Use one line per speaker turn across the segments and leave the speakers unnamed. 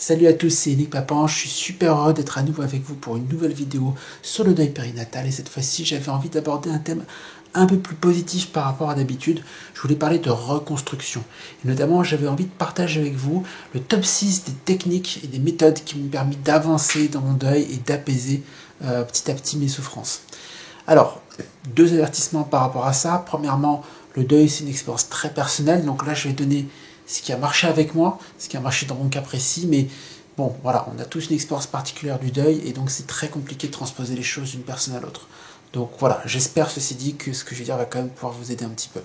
Salut à tous, c'est Nick Papan, je suis super heureux d'être à nouveau avec vous pour une nouvelle vidéo sur le deuil périnatal et cette fois-ci j'avais envie d'aborder un thème un peu plus positif par rapport à d'habitude. Je voulais parler de reconstruction et notamment j'avais envie de partager avec vous le top 6 des techniques et des méthodes qui m'ont permis d'avancer dans mon deuil et d'apaiser petit à petit mes souffrances. Alors, deux avertissements par rapport à ça. Premièrement, le deuil c'est une expérience très personnelle, donc là je vais donner ce qui a marché avec moi, ce qui a marché dans mon cas précis, mais bon, voilà, on a tous une expérience particulière du deuil, et donc c'est très compliqué de transposer les choses d'une personne à l'autre. Donc voilà, j'espère, ceci dit, que ce que je vais dire va quand même pouvoir vous aider un petit peu.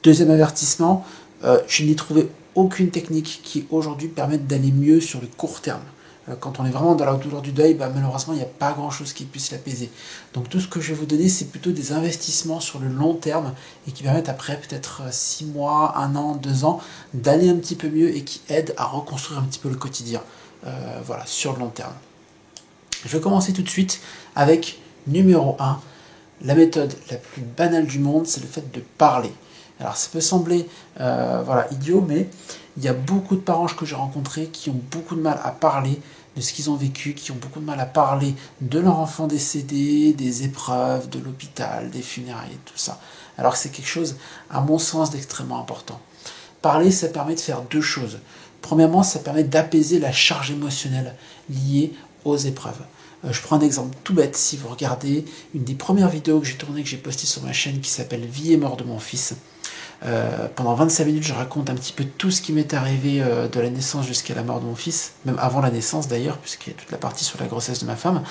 Deuxième avertissement, je n'ai trouvé aucune technique qui aujourd'hui permette d'aller mieux sur le court terme. Quand on est vraiment dans la douleur du deuil, malheureusement, il n'y a pas grand-chose qui puisse l'apaiser. Donc tout ce que je vais vous donner, c'est plutôt des investissements sur le long terme et qui permettent après peut-être 6 mois, 1 an, 2 ans, d'aller un petit peu mieux et qui aident à reconstruire un petit peu le quotidien. Voilà, sur le long terme. Je vais commencer tout de suite avec numéro 1. La méthode la plus banale du monde, c'est le fait de parler. Alors ça peut sembler idiot, mais il y a beaucoup de parents que j'ai rencontrés qui ont beaucoup de mal à parler de ce qu'ils ont vécu, qui ont beaucoup de mal à parler de leur enfant décédé, des épreuves, de l'hôpital, des funérailles, tout ça. Alors que c'est quelque chose, à mon sens, d'extrêmement important. Parler, ça permet de faire deux choses. Premièrement, ça permet d'apaiser la charge émotionnelle liée aux épreuves. Je prends un exemple tout bête. Si vous regardez une des premières vidéos que j'ai tournées, que j'ai postées sur ma chaîne, qui s'appelle Vie et mort de mon fils, pendant 25 minutes, je raconte un petit peu tout ce qui m'est arrivé de la naissance jusqu'à la mort de mon fils, même avant la naissance d'ailleurs, puisqu'il y a toute la partie sur la grossesse de ma femme.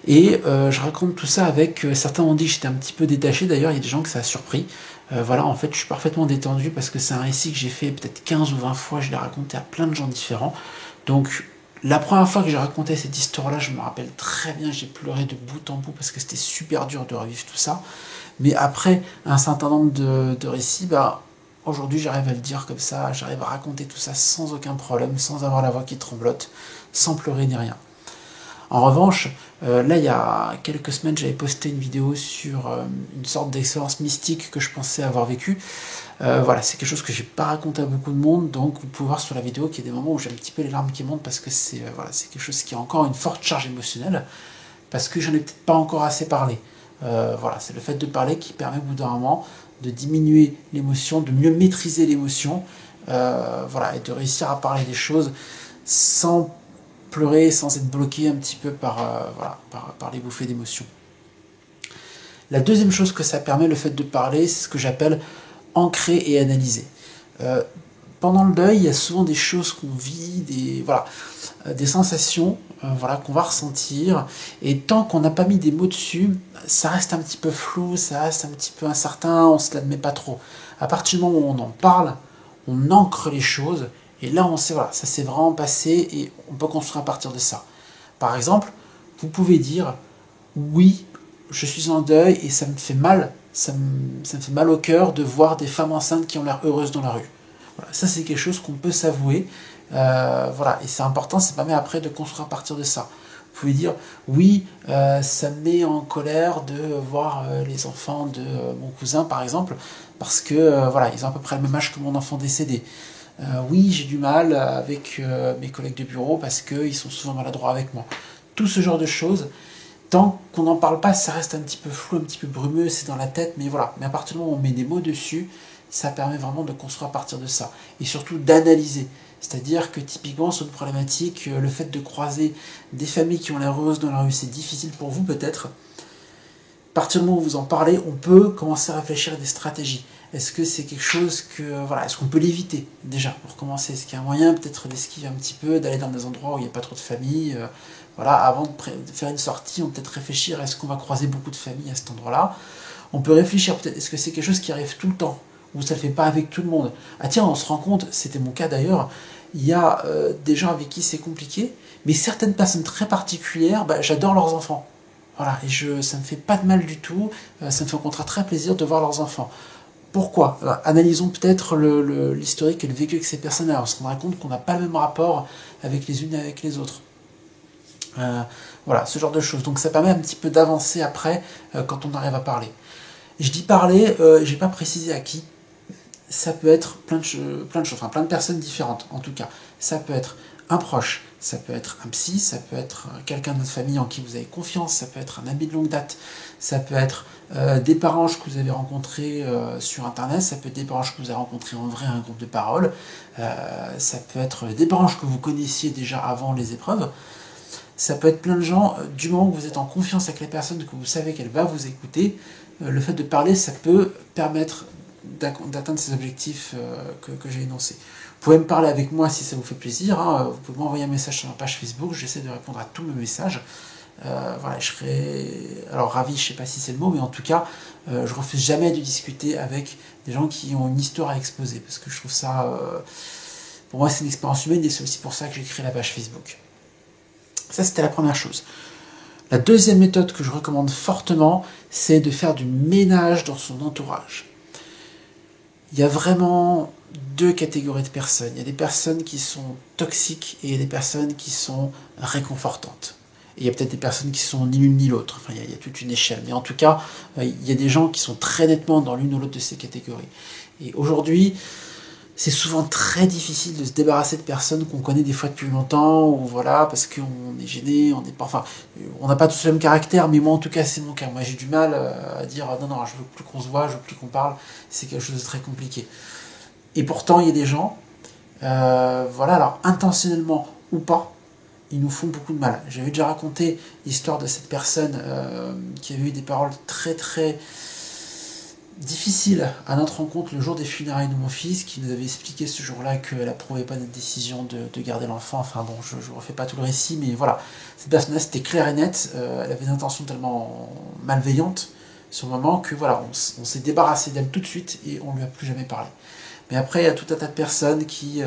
Et je raconte tout ça avec... certains m'ont dit que j'étais un petit peu détaché, d'ailleurs il y a des gens que ça a surpris. Voilà, en fait, je suis parfaitement détendu parce que c'est un récit que j'ai fait peut-être 15 ou 20 fois, je l'ai raconté à plein de gens différents. Donc, la première fois que j'ai raconté cette histoire-là, je me rappelle très bien, j'ai pleuré de bout en bout parce que c'était super dur de revivre tout ça. Mais après un certain nombre de récits, aujourd'hui j'arrive à le dire comme ça, j'arrive à raconter tout ça sans aucun problème, sans avoir la voix qui tremblote, sans pleurer ni rien. En revanche, là il y a quelques semaines j'avais posté une vidéo sur une sorte d'expérience mystique que je pensais avoir vécue. Voilà, c'est quelque chose que j'ai pas raconté à beaucoup de monde, donc vous pouvez voir sur la vidéo qu'il y a des moments où j'ai un petit peu les larmes qui montent parce que c'est c'est quelque chose qui a encore une forte charge émotionnelle, parce que j'en ai peut-être pas encore assez parlé. C'est le fait de parler qui permet au bout d'un moment de diminuer l'émotion, de mieux maîtriser l'émotion, et de réussir à parler des choses sans pleurer, sans être bloqué un petit peu par les bouffées d'émotions. La deuxième chose que ça permet, le fait de parler, c'est ce que j'appelle ancrer et analyser. Pendant le deuil, il y a souvent des choses qu'on vit, des sensations qu'on va ressentir, et tant qu'on n'a pas mis des mots dessus, ça reste un petit peu flou, ça reste un petit peu incertain, on ne se l'admet pas trop. À partir du moment où on en parle, on ancre les choses, et là on sait, ça s'est vraiment passé, et on peut construire à partir de ça. Par exemple, vous pouvez dire, oui, je suis en deuil, et ça me fait mal, ça me fait mal au cœur de voir des femmes enceintes qui ont l'air heureuses dans la rue. Voilà, ça c'est quelque chose qu'on peut s'avouer, et c'est important, ça permet après de construire à partir de ça. Vous pouvez dire, oui, ça me met en colère de voir les enfants de mon cousin par exemple, parce que ils ont à peu près le même âge que mon enfant décédé. Oui, j'ai du mal avec mes collègues de bureau parce qu'ils sont souvent maladroits avec moi. Tout ce genre de choses, tant qu'on n'en parle pas, ça reste un petit peu flou, un petit peu brumeux, c'est dans la tête, mais voilà. Mais à partir du moment où on met des mots dessus, ça permet vraiment de construire à partir de ça. Et surtout d'analyser. C'est-à-dire que typiquement sur une problématique, le fait de croiser des familles qui ont l'air heureuses dans la rue, c'est difficile pour vous peut-être. À partir du moment où vous en parlez, on peut commencer à réfléchir à des stratégies. Est-ce que c'est quelque chose que... est-ce qu'on peut l'éviter déjà pour commencer? Est-ce qu'il y a un moyen peut-être d'esquiver un petit peu, d'aller dans des endroits où il n'y a pas trop de familles avant de faire une sortie, on peut peut-être réfléchir, est-ce qu'on va croiser beaucoup de familles à cet endroit-là? On peut réfléchir peut-être, est-ce que c'est quelque chose qui arrive tout le temps? Ou ça ne le fait pas avec tout le monde? Ah tiens, on se rend compte, c'était mon cas d'ailleurs, il y a des gens avec qui c'est compliqué, mais certaines personnes très particulières, j'adore leurs enfants. Voilà, et ça ne me fait pas de mal du tout, ça me fait au contraire très plaisir de voir leurs enfants. Pourquoi? Analysons peut-être l'historique et le vécu avec ces personnes-là. On se rendra compte qu'on n'a pas le même rapport avec les unes et avec les autres. Ce genre de choses. Donc ça permet un petit peu d'avancer après quand on arrive à parler. Je dis parler, je n'ai pas précisé à qui. Ça peut être plein de choses, plein de personnes différentes en tout cas. Ça peut être un proche, ça peut être un psy, ça peut être quelqu'un de votre famille en qui vous avez confiance, ça peut être un ami de longue date, ça peut être des parents que vous avez rencontrés sur internet, ça peut être des parents que vous avez rencontrés en vrai, un groupe de parole, ça peut être des parents que vous connaissiez déjà avant les épreuves, ça peut être plein de gens, du moment que vous êtes en confiance avec la personne, que vous savez qu'elle va vous écouter, le fait de parler, ça peut permettre d'atteindre ces objectifs que j'ai énoncés. Vous pouvez me parler avec moi si ça vous fait plaisir, hein. Vous pouvez m'envoyer un message sur ma page Facebook, j'essaie de répondre à tous mes messages. Voilà, je serais alors ravi, je sais pas si c'est le mot, mais en tout cas, je refuse jamais de discuter avec des gens qui ont une histoire à exposer, parce que je trouve ça, pour moi c'est une expérience humaine, et c'est aussi pour ça que j'ai créé la page Facebook. Ça, c'était la première chose. La deuxième méthode que je recommande fortement, c'est de faire du ménage dans son entourage. Il y a vraiment deux catégories de personnes. Il y a des personnes qui sont toxiques et il y a des personnes qui sont réconfortantes. Et il y a peut-être des personnes qui sont ni l'une ni l'autre. Enfin, il y a toute une échelle. Mais en tout cas, il y a des gens qui sont très nettement dans l'une ou l'autre de ces catégories. Et aujourd'hui, c'est souvent très difficile de se débarrasser de personnes qu'on connaît des fois depuis longtemps, ou voilà, parce qu'on est gêné, on n'est pas, enfin, on n'a pas tous le même caractère, mais moi en tout cas c'est mon cas. Moi j'ai du mal à dire non, je veux plus qu'on se voit, je veux plus qu'on parle, c'est quelque chose de très compliqué. Et pourtant il y a des gens, voilà, alors intentionnellement ou pas, ils nous font beaucoup de mal. J'avais déjà raconté l'histoire de cette personne qui avait eu des paroles très très difficile à notre rencontre le jour des funérailles de mon fils, qui nous avait expliqué ce jour-là qu'elle n'approuvait pas notre décision de garder l'enfant. Enfin bon, je ne refais pas tout le récit, mais voilà. Cette personne-là, c'était clair et net. Elle avait des intentions tellement malveillantes sur le moment que voilà, on s'est débarrassé d'elle tout de suite et on lui a plus jamais parlé. Mais après, il y a tout un tas de personnes qui,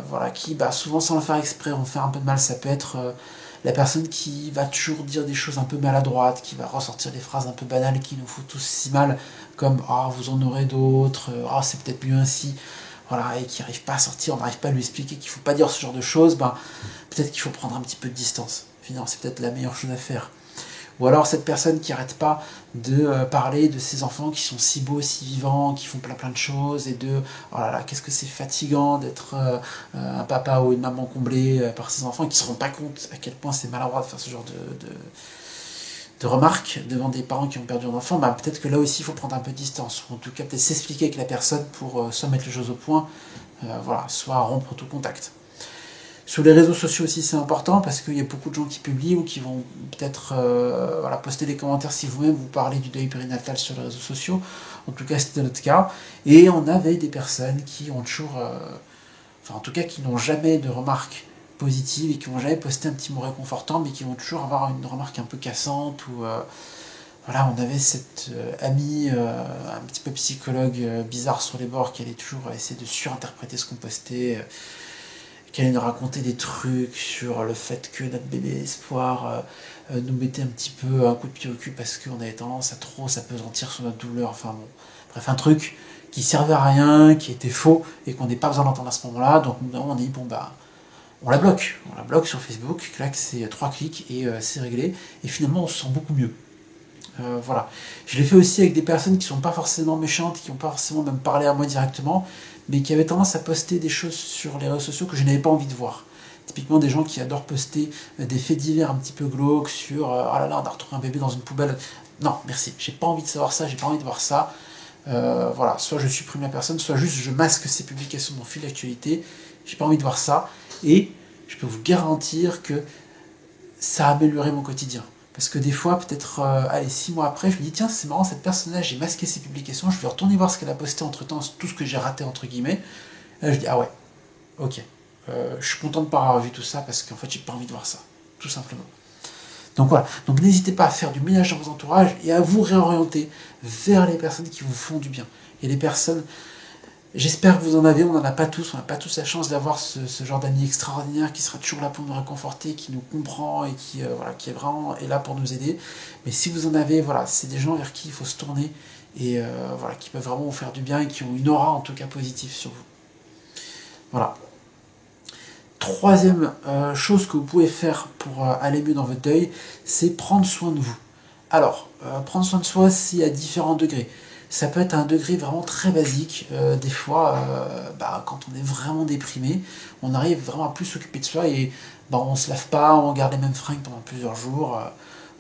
voilà, qui souvent sans le faire exprès, vont faire un peu de mal. Ça peut être la personne qui va toujours dire des choses un peu maladroites, qui va ressortir des phrases un peu banales qui nous foutent tous si mal, comme « Ah, vous en aurez d'autres, ah, c'est peut-être mieux ainsi », voilà, et qui n'arrive pas à sortir, on n'arrive pas à lui expliquer qu'il ne faut pas dire ce genre de choses, peut-être qu'il faut prendre un petit peu de distance. Finalement, c'est peut-être la meilleure chose à faire. Ou alors cette personne qui n'arrête pas de parler de ses enfants qui sont si beaux, si vivants, qui font plein de choses, et de oh là là, qu'est-ce que c'est fatigant d'être un papa ou une maman comblée par ses enfants, et qui ne se rendent pas compte à quel point c'est maladroit de faire ce genre de remarques devant des parents qui ont perdu un enfant. Peut-être que là aussi il faut prendre un peu de distance, ou en tout cas peut-être s'expliquer avec la personne pour soit mettre les choses au point, voilà, soit rompre tout contact. Sur les réseaux sociaux aussi c'est important parce qu'il y a beaucoup de gens qui publient ou qui vont peut-être voilà, poster des commentaires si vous-même vous parlez du deuil périnatal sur les réseaux sociaux. En tout cas c'était notre cas. Et on avait des personnes qui ont toujours, enfin en tout cas qui n'ont jamais de remarques positives et qui n'ont jamais posté un petit mot réconfortant, mais qui vont toujours avoir une remarque un peu cassante ou voilà, on avait cette amie un petit peu psychologue bizarre sur les bords qui allait toujours essayer de surinterpréter ce qu'on postait. Qui allait nous raconter des trucs sur le fait que notre bébé espoir nous mettait un petit peu un coup de pied au cul parce qu'on avait tendance à trop s'apesantir sur notre douleur, enfin bon, bref, un truc qui servait à rien, qui était faux et qu'on n'ait pas besoin d'entendre à ce moment-là, donc on a dit on la bloque sur Facebook, clac, c'est 3 clics et c'est réglé, et finalement on se sent beaucoup mieux. Voilà. Je l'ai fait aussi avec des personnes qui sont pas forcément méchantes, qui n'ont pas forcément même parlé à moi directement, mais qui avaient tendance à poster des choses sur les réseaux sociaux que je n'avais pas envie de voir. Typiquement des gens qui adorent poster des faits divers un petit peu glauques sur oh là là, on a retrouvé un bébé dans une poubelle. Non, merci, j'ai pas envie de savoir ça, j'ai pas envie de voir ça. Voilà, soit je supprime la personne, soit juste je masque ces publications dans mon fil d'actualité. J'ai pas envie de voir ça. Et je peux vous garantir que ça a amélioré mon quotidien. Parce que des fois, peut-être, 6 mois après, je me dis, tiens, c'est marrant, cette personne-là, j'ai masqué ses publications, je vais retourner voir ce qu'elle a posté entre-temps, tout ce que j'ai raté, entre guillemets. Et là, je dis, ah ouais, ok. Je suis content de ne pas avoir vu tout ça, parce qu'en fait, j'ai pas envie de voir ça, tout simplement. Donc voilà, donc n'hésitez pas à faire du ménage dans vos entourages et à vous réorienter vers les personnes qui vous font du bien. Et les personnes, j'espère que vous en avez, on n'en a pas tous, on n'a pas tous la chance d'avoir ce genre d'ami extraordinaire qui sera toujours là pour nous réconforter, qui nous comprend et qui est vraiment là pour nous aider. Mais si vous en avez, voilà, c'est des gens vers qui il faut se tourner et voilà, qui peuvent vraiment vous faire du bien et qui ont une aura en tout cas positive sur vous. Voilà. Troisième chose que vous pouvez faire pour aller mieux dans votre deuil, c'est prendre soin de vous. Alors, prendre soin de soi, c'est à différents degrés. Ça peut être à un degré vraiment très basique. Des fois, quand on est vraiment déprimé, on arrive vraiment à plus s'occuper de soi et on se lave pas, on garde les mêmes fringues pendant plusieurs jours.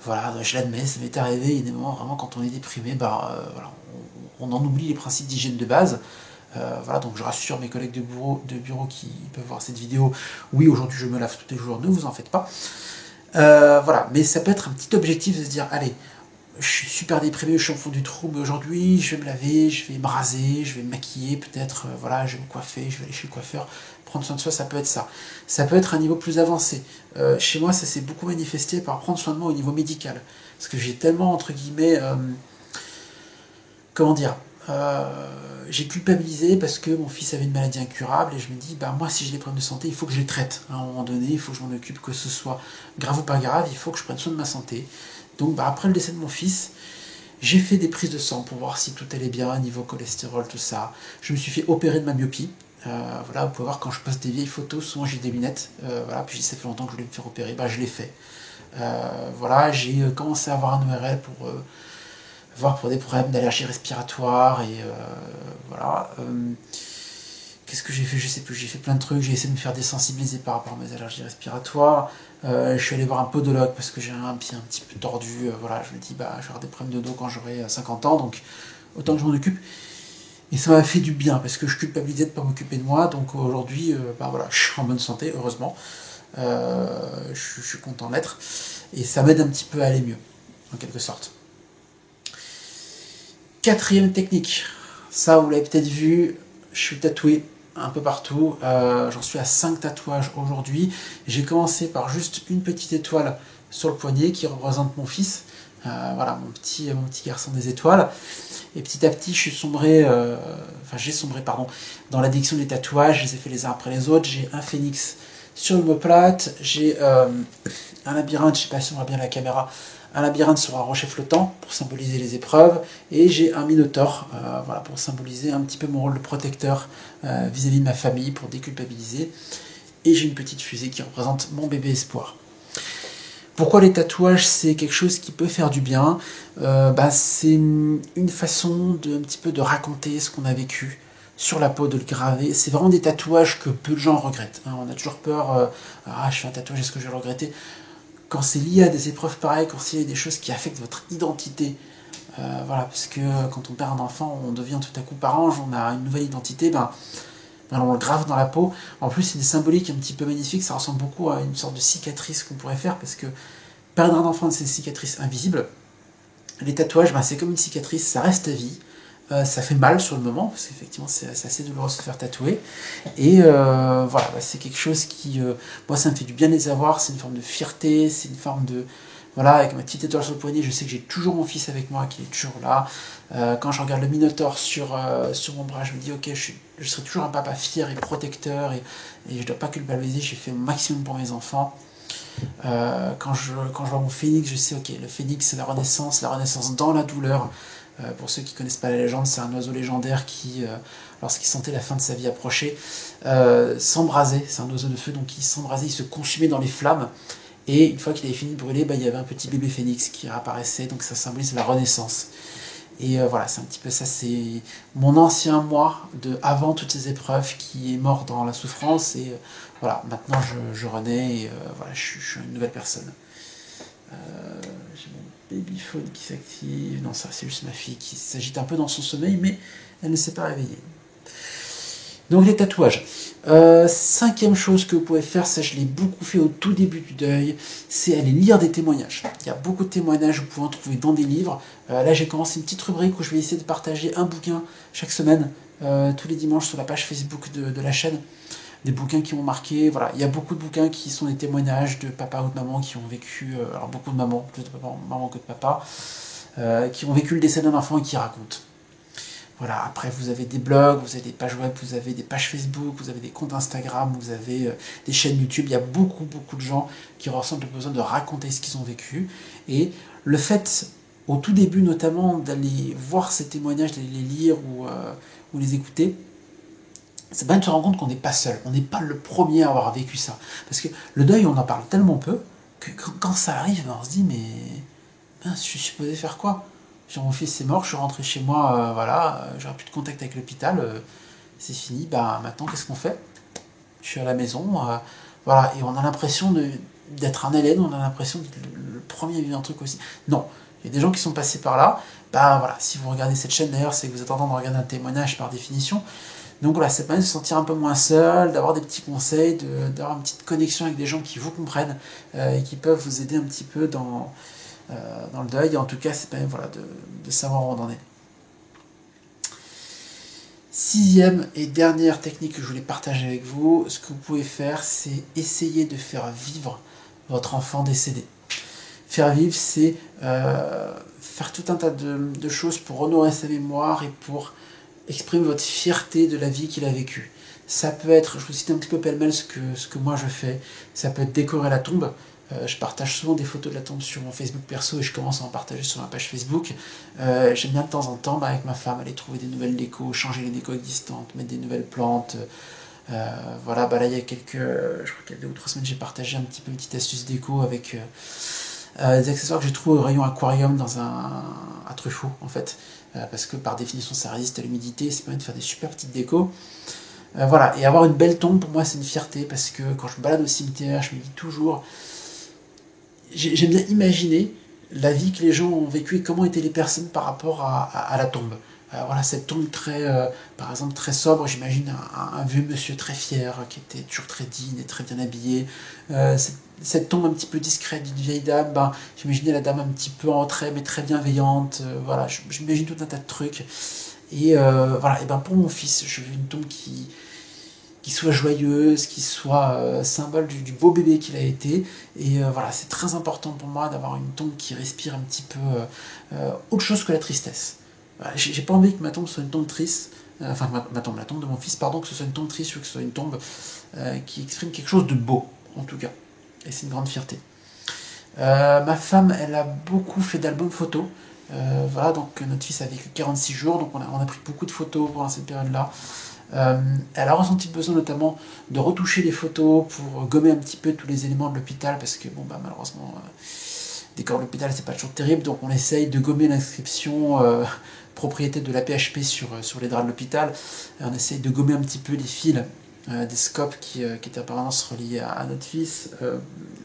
Voilà, je l'admets, ça m'est arrivé. Il y a des moments vraiment quand on est déprimé, voilà, on en oublie les principes d'hygiène de base. Voilà, donc je rassure mes collègues de bureau qui peuvent voir cette vidéo. Oui, aujourd'hui je me lave tous les jours, ne vous en faites pas. Voilà, mais ça peut être un petit objectif de se dire, allez, je suis super déprimé, je suis au fond du trou, mais aujourd'hui je vais me laver, je vais me raser, je vais me maquiller, peut-être, voilà, je vais me coiffer, je vais aller chez le coiffeur. Prendre soin de soi, ça peut être ça. Ça peut être un niveau plus avancé. Chez moi, ça s'est beaucoup manifesté par prendre soin de moi au niveau médical. Parce que j'ai tellement, entre guillemets, comment dire, j'ai culpabilisé parce que mon fils avait une maladie incurable et je me dis, moi si j'ai des problèmes de santé, il faut que je les traite. À un moment donné, il faut que je m'en occupe, que ce soit grave ou pas grave, il faut que je prenne soin de ma santé. Donc après le décès de mon fils, j'ai fait des prises de sang pour voir si tout allait bien, niveau cholestérol, tout ça. Je me suis fait opérer de ma myopie. Voilà, vous pouvez voir quand je poste des vieilles photos, souvent j'ai des lunettes. Voilà, puis ça fait longtemps que je voulais me faire opérer, je l'ai fait. Voilà, j'ai commencé à avoir un ORL pour voir pour des problèmes d'allergie respiratoire et voilà. Qu'est-ce que j'ai fait? Je sais plus. J'ai fait plein de trucs. J'ai essayé de me faire désensibiliser par rapport à mes allergies respiratoires. Je suis allé voir un podologue parce que j'ai un pied un petit peu tordu. Voilà, je me dis, je vais avoir des problèmes de dos quand j'aurai 50 ans, donc autant que je m'en occupe. Et ça m'a fait du bien parce que je culpabilisais de ne pas m'occuper de moi. Donc aujourd'hui, voilà, je suis en bonne santé, heureusement. Je suis content d'être. Et ça m'aide un petit peu à aller mieux, en quelque sorte. Quatrième technique. Ça, vous l'avez peut-être vu, je suis tatoué un peu partout. J'en suis à 5 tatouages aujourd'hui. J'ai commencé par juste une petite étoile sur le poignet qui représente mon fils. Voilà, mon petit garçon des étoiles. Et petit à petit, j'ai sombré, dans l'addiction des tatouages. Je les ai fait les uns après les autres. J'ai un phénix sur l'omoplate. J'ai un labyrinthe, je ne sais pas si on voit bien la caméra, un labyrinthe sur un rocher flottant pour symboliser les épreuves, et j'ai un minotaure voilà, pour symboliser un petit peu mon rôle de protecteur vis-à-vis de ma famille, pour déculpabiliser, et j'ai une petite fusée qui représente mon bébé espoir. Pourquoi les tatouages, c'est quelque chose qui peut faire du bien? C'est une façon un petit peu de raconter ce qu'on a vécu sur la peau, de le graver. C'est vraiment des tatouages que peu de gens regrettent. On a toujours peur, je fais un tatouage, est-ce que je vais le regretter? Quand c'est lié à des épreuves pareilles, quand c'est lié à des choses qui affectent votre identité, voilà, parce que quand on perd un enfant, on devient tout à coup parent, on a une nouvelle identité, on le grave dans la peau. En plus, c'est une symbolique un petit peu magnifique, ça ressemble beaucoup à une sorte de cicatrice qu'on pourrait faire, parce que perdre un enfant, c'est une cicatrice invisible. Les tatouages, c'est comme une cicatrice, ça reste à vie. Ça fait mal sur le moment, parce qu'effectivement c'est assez douloureux de se faire tatouer. Et voilà, c'est quelque chose qui, moi ça me fait du bien de les avoir, c'est une forme de fierté, c'est une forme de... Voilà, avec ma petite étoile sur le poignet, je sais que j'ai toujours mon fils avec moi, qui est toujours là. Quand je regarde le Minotaure sur mon bras, je me dis, ok, je serai toujours un papa fier et protecteur, et je ne dois pas culpabiliser, j'ai fait mon maximum pour mes enfants. Quand je vois mon phénix, je sais, ok, le phénix c'est la renaissance dans la douleur. Pour ceux qui ne connaissent pas la légende, c'est un oiseau légendaire qui, lorsqu'il sentait la fin de sa vie approcher, s'embrasait. C'est un oiseau de feu, donc il s'embrasait, il se consumait dans les flammes. Et une fois qu'il avait fini de brûler, il y avait un petit bébé phénix qui réapparaissait, donc ça symbolise la renaissance. Et voilà, c'est un petit peu ça, c'est mon ancien moi, avant toutes ces épreuves, qui est mort dans la souffrance. Et voilà, maintenant je renais, et voilà, je suis une nouvelle personne. J'ai mon babyphone qui s'active. Non, ça c'est juste ma fille qui s'agite un peu dans son sommeil, mais elle ne s'est pas réveillée. Donc les tatouages. Cinquième chose que vous pouvez faire, ça je l'ai beaucoup fait au tout début du deuil, c'est aller lire des témoignages. Il y a beaucoup de témoignages, vous pouvez en trouver dans des livres. Là j'ai commencé une petite rubrique où je vais essayer de partager un bouquin chaque semaine, tous les dimanches sur la page Facebook de la chaîne. Des bouquins qui m'ont marqué, voilà. Il y a beaucoup de bouquins qui sont des témoignages de papa ou de maman qui ont vécu, alors beaucoup de mamans, plus de maman que de papa, qui ont vécu le décès d'un enfant et qui racontent. Voilà, après vous avez des blogs, vous avez des pages web, vous avez des pages Facebook, vous avez des comptes Instagram, vous avez des chaînes YouTube. Il y a beaucoup de gens qui ressentent le besoin de raconter ce qu'ils ont vécu. Et le fait, au tout début notamment, d'aller voir ces témoignages, d'aller les lire ou les écouter, c'est bien de se rendre compte qu'on n'est pas seul, on n'est pas le premier à avoir vécu ça. Parce que le deuil, on en parle tellement peu, que quand ça arrive, on se dit, mais je suis supposé faire quoi? Mon fils est mort, je suis rentré chez moi, voilà, j'aurais plus de contact avec l'hôpital, c'est fini, bah maintenant qu'est-ce qu'on fait? Je suis à la maison, voilà, et on a l'impression d'être un Hélène, on a l'impression d'être le premier à vivre un truc aussi. Non, il y a des gens qui sont passés par là, bah voilà, si vous regardez cette chaîne d'ailleurs, c'est que vous êtes en train de regarder un témoignage par définition. Donc voilà, ça permet de se sentir un peu moins seul, d'avoir des petits conseils, d'avoir une petite connexion avec des gens qui vous comprennent et qui peuvent vous aider un petit peu dans le deuil. Et en tout cas, c'est permet voilà, de savoir où on en est. Sixième et dernière technique que je voulais partager avec vous, ce que vous pouvez faire, c'est essayer de faire vivre votre enfant décédé. Faire vivre, c'est faire tout un tas de choses pour honorer sa mémoire et pour exprimer votre fierté de la vie qu'il a vécue. Ça peut être, je vous cite un petit peu pêle-mêle ce que moi je fais, ça peut être décorer la tombe. Je partage souvent des photos de la tombe sur mon Facebook perso et je commence à en partager sur ma page Facebook. J'aime bien de temps en temps, avec ma femme, aller trouver des nouvelles décos, changer les décos existantes, mettre des nouvelles plantes. Voilà, bah là il y a quelques, je crois qu'il y a 2 ou 3 semaines, j'ai partagé un petit peu une petite astuce déco avec des accessoires que j'ai trouvés au rayon aquarium à Truffaut en fait, parce que par définition ça résiste à l'humidité, ça permet de faire des super petites décos. Voilà, et avoir une belle tombe pour moi c'est une fierté, parce que quand je me balade au cimetière, je me dis toujours, j'aime bien imaginer la vie que les gens ont vécue et comment étaient les personnes par rapport à la tombe. Voilà, cette tombe très, par exemple, très sobre, j'imagine un vieux monsieur très fier, qui était toujours très digne et très bien habillé. Cette tombe un petit peu discrète d'une vieille dame, ben, j'imaginais la dame un petit peu en retrait, mais très bienveillante. Voilà, j'imagine tout un tas de trucs. Et voilà, et ben pour mon fils, je veux une tombe qui soit joyeuse, qui soit symbole du beau bébé qu'il a été. Et voilà, c'est très important pour moi d'avoir une tombe qui respire un petit peu autre chose que la tristesse. Voilà, j'ai pas envie que ma tombe soit une tombe triste, enfin ma tombe, la tombe de mon fils, pardon, que ce soit une tombe triste, ou que ce soit une tombe qui exprime quelque chose de beau, en tout cas. Et c'est une grande fierté. Ma femme, elle a beaucoup fait d'albums photos. Voilà, donc notre fils a vécu 46 jours, donc on a pris beaucoup de photos pendant cette période-là. Elle a ressenti le besoin notamment de retoucher les photos pour gommer un petit peu tous les éléments de l'hôpital, parce que bon bah malheureusement décor de l'hôpital c'est pas toujours terrible, donc on essaye de gommer l'inscription propriété de la PHP sur les draps de l'hôpital. On essaye de gommer un petit peu les fils des scopes qui étaient en permanence reliés à notre fils.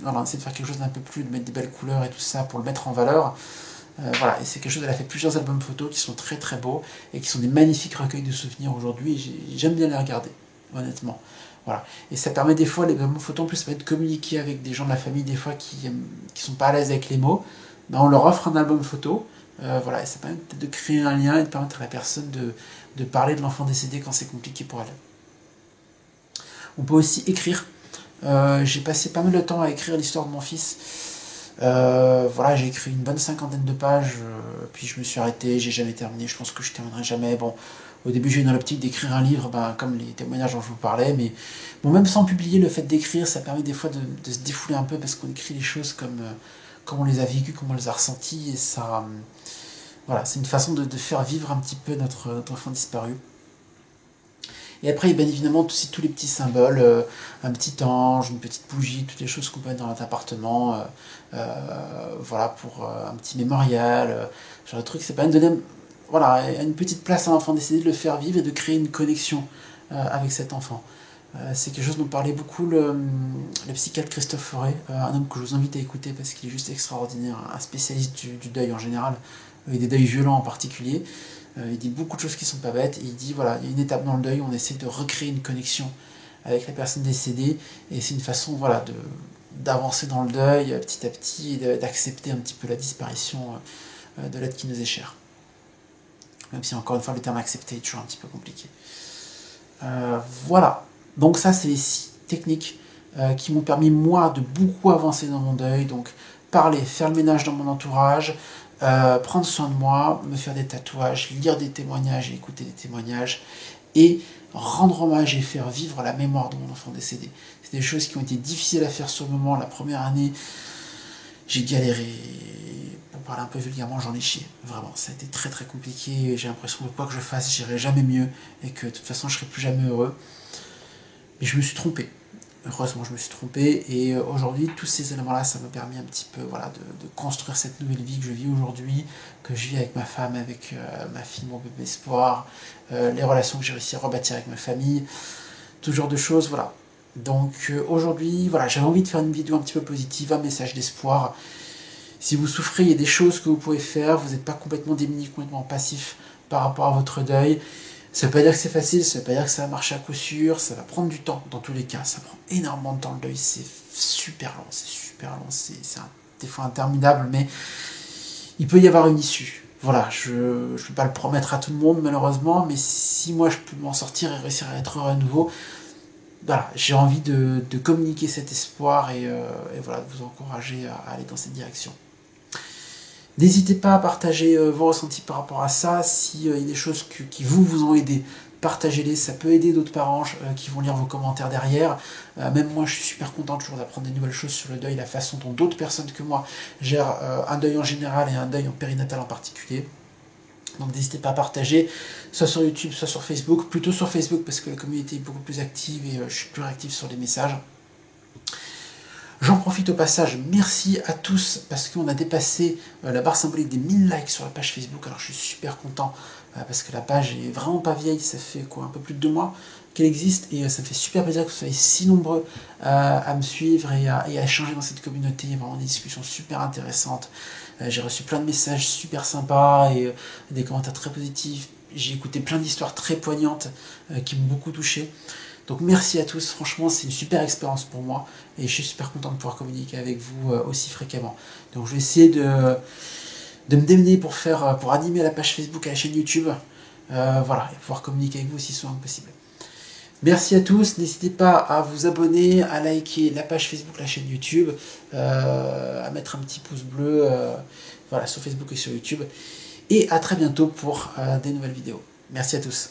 Alors on essaie de faire quelque chose d'un peu plus, de mettre des belles couleurs et tout ça pour le mettre en valeur. Voilà, et c'est quelque chose, elle a fait plusieurs albums photos qui sont très très beaux et qui sont des magnifiques recueils de souvenirs aujourd'hui. J'aime bien les regarder, honnêtement. Voilà. Et ça permet des fois, les albums photos en plus, ça permet de communiquer avec des gens de la famille, des fois qui sont pas à l'aise avec les mots. Ben, on leur offre un album photo, voilà, et ça permet de créer un lien et de permettre à la personne de parler de l'enfant décédé quand c'est compliqué pour elle. On peut aussi écrire. J'ai passé pas mal de temps à écrire l'histoire de mon fils. Voilà, j'ai écrit une bonne 50aine de pages, puis je me suis arrêté, j'ai jamais terminé, je pense que je terminerai jamais. Bon, au début j'ai eu dans l'optique d'écrire un livre, ben, comme les témoignages dont je vous parlais, mais bon, même sans publier, le fait d'écrire, ça permet des fois de se défouler un peu, parce qu'on écrit les choses comme on les a vécues, comme on les a ressenties, et ça, voilà, c'est une façon de faire vivre un petit peu notre enfant disparu. Et après, bien évidemment, aussi tous les petits symboles, un petit ange, une petite bougie, toutes les choses qu'on peut mettre dans notre appartement, voilà, pour un petit mémorial, genre de truc, c'est pas de donner voilà, une petite place à l'enfant, d'essayer de le faire vivre et de créer une connexion avec cet enfant. C'est quelque chose dont parlait beaucoup le psychiatre Christophe Forêt, un homme que je vous invite à écouter parce qu'il est juste extraordinaire, un spécialiste du deuil en général, et des deuils violents en particulier. Il dit beaucoup de choses qui sont pas bêtes, et il dit voilà, il y a une étape dans le deuil où on essaie de recréer une connexion avec la personne décédée, et c'est une façon voilà, d'avancer dans le deuil petit à petit, et d'accepter un petit peu la disparition de l'être qui nous est cher. Même si encore une fois le terme accepter est toujours un petit peu compliqué. Voilà, donc ça c'est les 6 techniques qui m'ont permis moi de beaucoup avancer dans mon deuil. Donc parler, faire le ménage dans mon entourage, prendre soin de moi, me faire des tatouages, lire des témoignages et écouter des témoignages, et rendre hommage et faire vivre la mémoire de mon enfant décédé. C'est des choses qui ont été difficiles à faire sur le moment. La première année, j'ai galéré, pour parler un peu vulgairement, j'en ai chié. Vraiment, ça a été très très compliqué. J'ai l'impression que quoi que je fasse, j'irai jamais mieux, et que de toute façon, je serai plus jamais heureux. Mais je me suis trompé. Heureusement, je me suis trompé. Et aujourd'hui, tous ces éléments-là, ça m'a permis un petit peu voilà, de construire cette nouvelle vie que je vis aujourd'hui, que je vis avec ma femme, avec ma fille, mon bébé espoir, les relations que j'ai réussi à rebâtir avec ma famille, tout genre de choses. Voilà. Donc aujourd'hui, voilà, j'avais envie de faire une vidéo un petit peu positive, un message d'espoir. Si vous souffrez, il y a des choses que vous pouvez faire, vous n'êtes pas complètement démuni, complètement passif par rapport à votre deuil. Ça ne veut pas dire que c'est facile, ça ne veut pas dire que ça va marcher à coup sûr, ça va prendre du temps dans tous les cas, ça prend énormément de temps le deuil, c'est super long, c'est des fois interminable, mais il peut y avoir une issue. Voilà, je ne peux pas le promettre à tout le monde malheureusement, mais si moi je peux m'en sortir et réussir à être heureux à nouveau, voilà, j'ai envie de communiquer cet espoir et voilà, de vous encourager à aller dans cette direction. N'hésitez pas à partager vos ressentis par rapport à ça. S'il y a des choses qui vous ont aidé, partagez-les. Ça peut aider d'autres parents qui vont lire vos commentaires derrière. Même moi, je suis super content toujours d'apprendre des nouvelles choses sur le deuil, la façon dont d'autres personnes que moi gèrent un deuil en général et un deuil en périnatal en particulier. Donc n'hésitez pas à partager, soit sur YouTube, soit sur Facebook. Plutôt sur Facebook parce que la communauté est beaucoup plus active et je suis plus réactif sur les messages. J'en profite au passage, merci à tous parce qu'on a dépassé la barre symbolique des 1000 likes sur la page Facebook. Alors je suis super content parce que la page est vraiment pas vieille, ça fait quoi, un peu plus de 2 mois qu'elle existe et ça me fait super plaisir que vous soyez si nombreux à me suivre et à échanger dans cette communauté. Il y a vraiment des discussions super intéressantes. J'ai reçu plein de messages super sympas et des commentaires très positifs. J'ai écouté plein d'histoires très poignantes qui m'ont beaucoup touché. Donc merci à tous, franchement c'est une super expérience pour moi et je suis super content de pouvoir communiquer avec vous aussi fréquemment. Donc je vais essayer de me démener pour animer la page Facebook et la chaîne YouTube, voilà, et pouvoir communiquer avec vous aussi souvent que possible. Merci à tous, n'hésitez pas à vous abonner, à liker la page Facebook, la chaîne YouTube, à mettre un petit pouce bleu voilà, sur Facebook et sur YouTube. Et à très bientôt pour des nouvelles vidéos. Merci à tous.